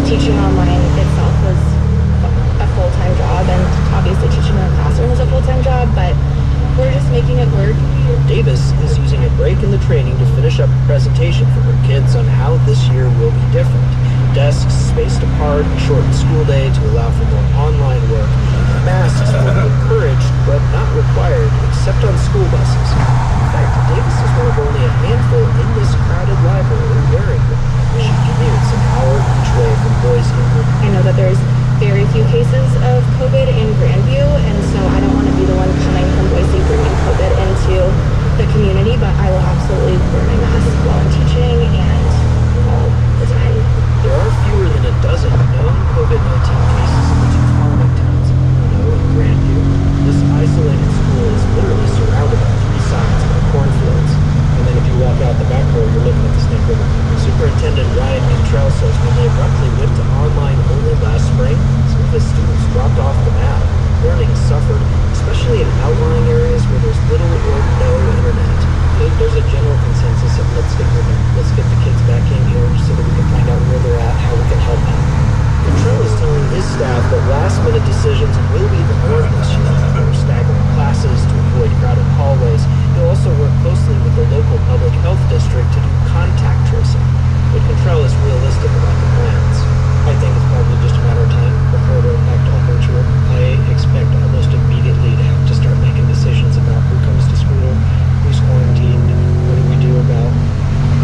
teaching online itself was a full-time job, and obviously teaching in a classroom is a full-time job, but we're just making it work. Davis is using a break in the training to finish up a presentation for her kids on how this year will be different. Desks spaced apart, a shortened school day to allow for more online work. Masks will be encouraged, but not required, except on school buses. In fact, Davis is one of only a handful in this crowded library wearing them. She commutes an hour each way from Boise. I know that there's very few cases of COVID in Grandview, and so I don't want to be the one coming from Boise bringing COVID into the community, but I will absolutely wear my mask while I'm teaching and all the time. There are fewer than a dozen known COVID-19 cases in the two farming towns of Bruno and Grandview. This isolated school is literally surrounded on three sides by cornfields. And then if you walk out the back door, you're looking at the Snake River. Superintendent Ryan Cantrell says when they abruptly went to online only last spring, some of his students dropped off the map. Learning suffered, especially in outlying areas where there's little or no internet. There's a general consensus of let's get the kids back in here so that we can find out where they're at, how we can help them. Cantrell is telling his staff that last-minute decisions will be the norm this year. They're staggering classes to avoid crowded hallways. He'll also work closely with the local public health district to do contact tracing. But Cantrell is realistic about the plans. I think it's probably just a matter of time before it'll impact all virtual. I expect almost immediately to have to start making decisions about who comes to school, who's quarantined, what do we do about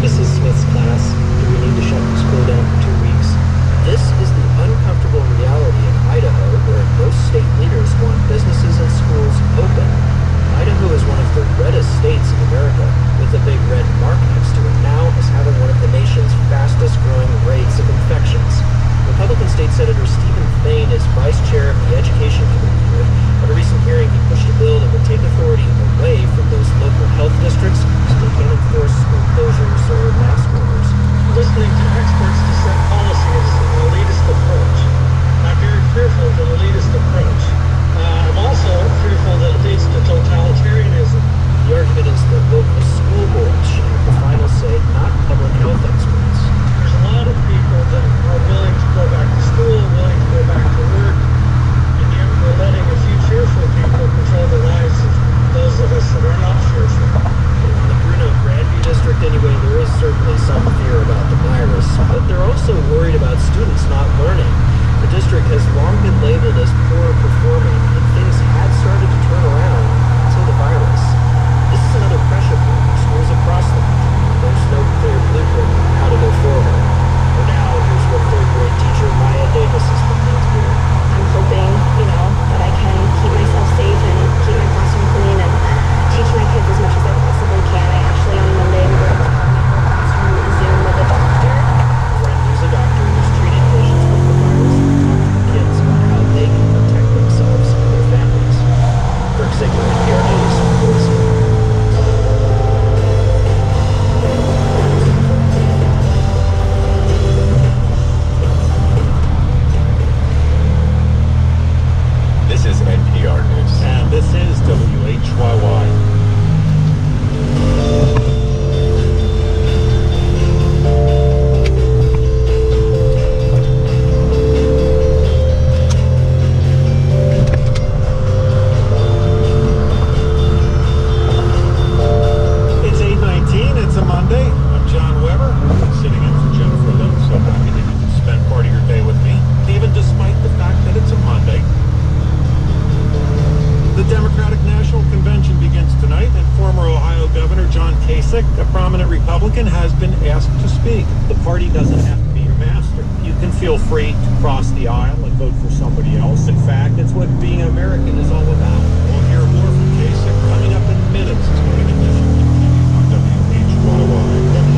Mrs. Smith's class, do we need to shut the school down for 2 weeks? This is the uncomfortable reality in Idaho, where most state leaders want businesses and schools open. Idaho is one of the reddest states in America, with a big red mark next to it now as having one of the nation's fastest growing rates of infections. Republican State Senator Stephen Fain is vice chair of the Education Committee here. At a recent hearing, he pushed a bill that would take authority away from those local health districts so they can't enforce school closures or mask orders. Listening to experts to set policy is an elitist approach. I'm very fearful of an elitist approach. I'm also fearful that it leads to totalitarianism. The argument is that local school boards should have the final say, not public health experts. There's a lot of people that are willing to go back to school, willing to go back to work, and yet we're letting a few fearful people control the lives of those of us that are not fearful. In the Bruno Grandview district anyway, there is certainly some fear about the virus, but they're also worried about students not learning. The district has long been labeled as poor performing, and things had started to turn around until the virus. This is another pressure point for schools across the country. There's no clear blueprint on how to go forward. For now, here's what third grade teacher Maya Davis is planning to do. I'm hoping, that I can keep myself safe and keep my classroom clean and teach my kids as much as I possibly can. I actually, on Monday, am going to have my whole classroom Zoom with a doctor. A friend who's a doctor who's treated patients with the virus and talked to the kids about how they can protect themselves and their families. Kirk Ziegler, NPR News, Boise. This is NPR News. And this is WHYY. It's 8:19. It's a Monday. I'm John Weber, sitting in for Jennifer Lynn. So happy that you can spend part of your day with me, even despite the fact that it's a Monday. The Democratic National Convention begins tonight, and former Ohio Governor John Kasich, a prominent Republican, has been asked to speak. The party doesn't have to be your master. You can feel free to cross the aisle and vote for somebody else. In fact, it's what being American is all about. We'll hear more from Kasich coming up in minutes. It's going to on WHYY.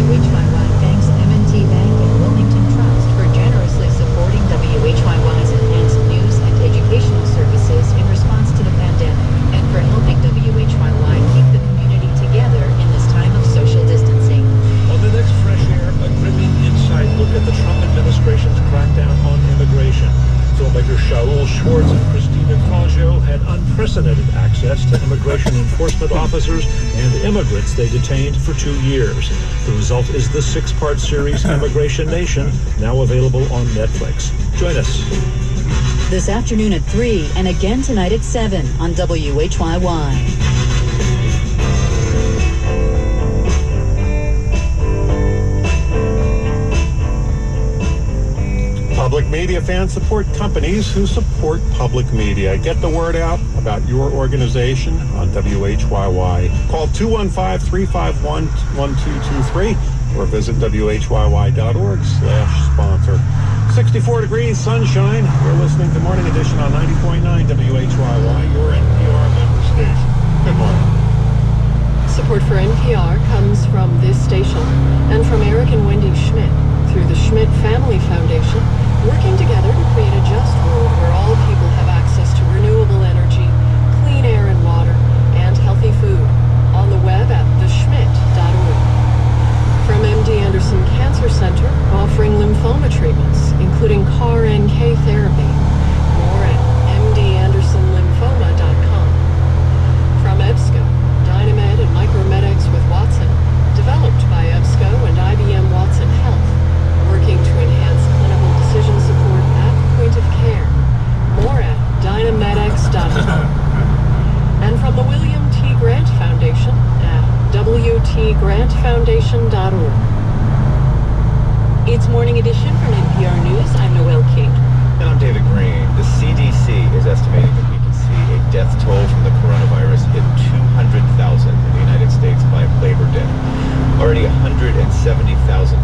WHYY thanks M&T Bank and Wilmington Trust for generously supporting WHYY's enhanced news and educational services in response to the pandemic, and for helping WHYY keep the community together in this time of social distancing. On the next Fresh Air, a gripping inside look at the Trump administration's crackdown on immigration. Filmmaker Shaul Schwartz and Christina Fangio had unprecedented unprecedented access to immigration enforcement officers and immigrants they detained for 2 years. The result is the 6-part series Immigration Nation, now available on Netflix. Join us. This afternoon at 3 and again tonight at 7 on WHYY. Public media fans support companies who support public media. Get the word out about your organization on WHYY. Call 215-351-1223 or visit WHYY.org/sponsor. 64 degrees, sunshine. You're listening to Morning Edition on 90.9 WHYY, your NPR member station. Good morning. Support for NPR comes from this station and from Eric and Wendy Schmidt through the Schmidt Family Foundation, working together to create a just world where all people have access to renewable energy, clean air and water, and healthy food. On the web at theschmidt.org. From MD Anderson Cancer Center, offering lymphoma treatments, including CAR-NK therapy. More at mdandersonlymphoma.com. From EBSCO, Dynamed and Micromedics with Watson, developed by EBSCO and IBM Watson Health, working to enhance clinical decision support at the point of care. More at dynamedics.com. And from the William T. Grant Foundation at wtgrantfoundation.org. It's Morning Edition from NPR News. I'm Noelle King. And I'm David Green. The CDC is estimating that we can see a death toll from the coronavirus hit 200,000 in the United States by Labor Day. Already 170,000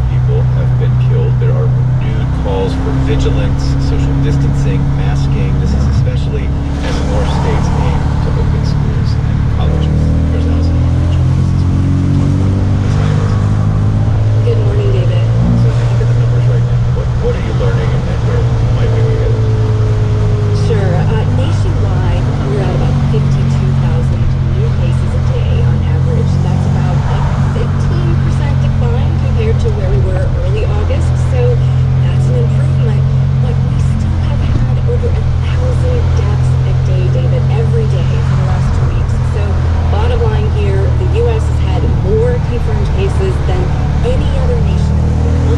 people have been killed. There are renewed calls for vigilance, social distancing, masking. This is especially as more states aim to open schools and colleges. Here's Allison Martin joining us this morning to talk about what's happening. Good morning, David. So if you look at the numbers right now, what are you learning and where might we be headed? Sure. Nationwide, we're at about 52,000 new cases a day on average. That's about a 15% decline compared to where we were early August. So that's an improvement. But we still have had over 1,000 deaths a day, David, every day for the last 2 weeks. So bottom line here, the U.S. has had more confirmed cases than any other nation in the world.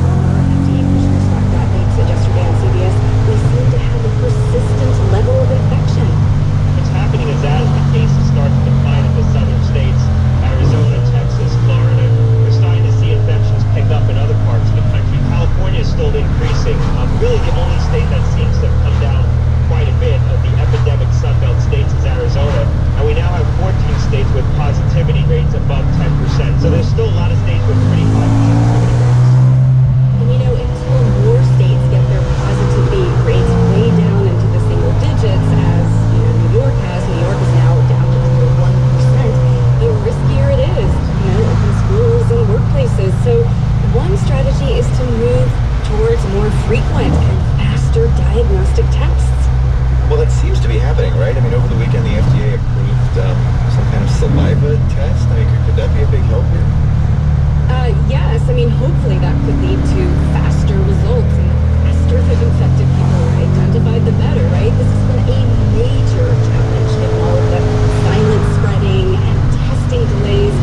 Former FDA Commissioner Scott Gottlieb said yesterday on CBS, we seem to have a persistent level of infection. What's happening is as the cases start to decline in the southern states, Arizona, Texas, Florida, we're starting to see infections pick up in other parts of the country. California is still increasing. Really the only state that seems to have come down quite a bit of the epidemic Sunbelt states is Arizona. And we now have 14 states with positivity rates above 10%. So there's still a lot of states with pretty high positivity rates. And until more states get their positivity rates way down into the single digits, as New York has. New York is now down to under 1%. The riskier it is, open schools and workplaces. So one strategy is to move towards more frequent and faster diagnostic tests. Well, that seems to be happening, right? I mean, over the weekend, the FDA approved some kind of saliva test. I mean, could that be a big help here? Yes. Hopefully that could lead to faster results, and the faster they've infected people are identified, the better, right? This has been a major challenge in all of the silent spreading and testing delays,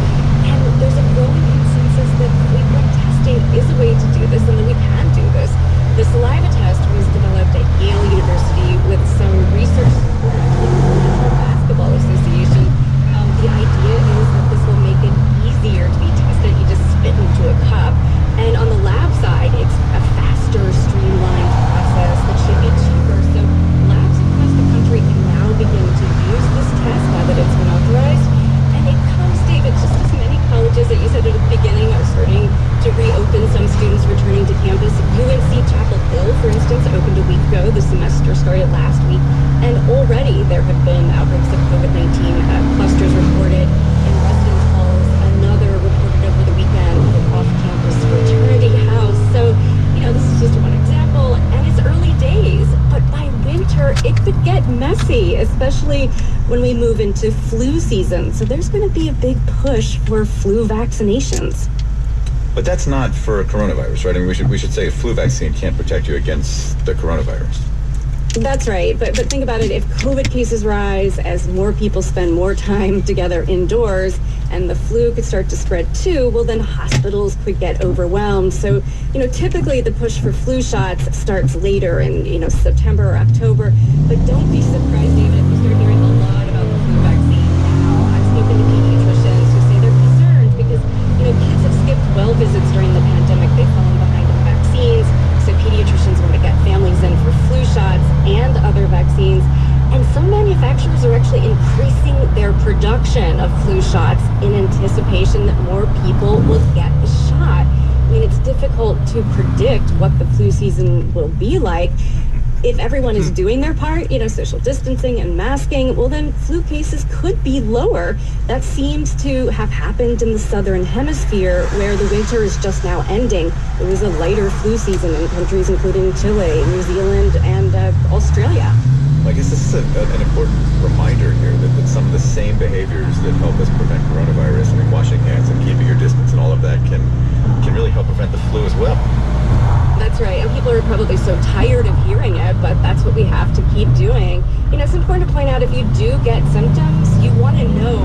and there's a growing consensus that frequent testing is a way to do this, and that we can do this. The saliva test was developed at Yale University with some research support from the National Basketball Association. The idea is that this will make it easier to be tested. You just spit into a cup. And on the lab side, it's a faster, streamlined process that should be cheaper. So labs across the country can now begin to use this test now that it's been authorized. And it comes, David, just as many colleges that you said at the beginning are starting to reopen, some students returning to campus. UNC Chapel Hill, for instance, opened a week ago. The semester started last week. And already there have been outbreaks of COVID-19 clusters reported in residence halls. Another reported over the weekend at an off-campus fraternity house. So, this is just one example. And it's early days. But by winter, it could get messy, especially when we move into flu season. So there's going to be a big push for flu vaccinations. But that's not for coronavirus, right? I mean, we should say a flu vaccine can't protect you against the coronavirus. That's right. But think about it. If COVID cases rise as more people spend more time together indoors and the flu could start to spread too, well, then hospitals could get overwhelmed. So, typically the push for flu shots starts later in, September or October. But don't be surprised, David, if you start hearing a lot about the flu vaccine now. I've spoken to pediatricians who say they're concerned because, kids have skipped well visits during the pandemic. They've fallen behind on vaccines. So pediatricians want to get families in for flu shots and other vaccines. And some manufacturers are actually increasing their production of flu shots in anticipation that more people will get the shot. I mean, it's difficult to predict what the flu season will be like. If everyone is doing their part, social distancing and masking, well, then flu cases could be lower. That seems to have happened in the southern hemisphere where the winter is just now ending. It was a lighter flu season in countries including Chile, New Zealand, and Australia. I guess this is an important reminder here that some of the same behaviors that help us prevent coronavirus, washing hands and keeping your distance and all of that can really help prevent the flu as well. That's right. And people are probably so tired of hearing it, but that's what we have to keep doing. It's important to point out if you do get symptoms, you want to know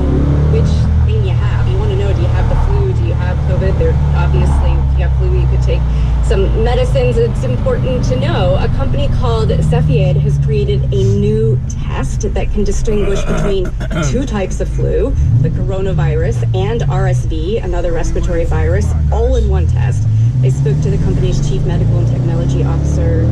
which thing you have. You want to know, do you have the flu? Do you have COVID? Obviously, if you have flu, you could take some medicines. It's important to know. A company called Cepheid has created a new test that can distinguish between two types of flu, the coronavirus and RSV, another respiratory virus, all in one test. I spoke to the company's chief medical and technology officer,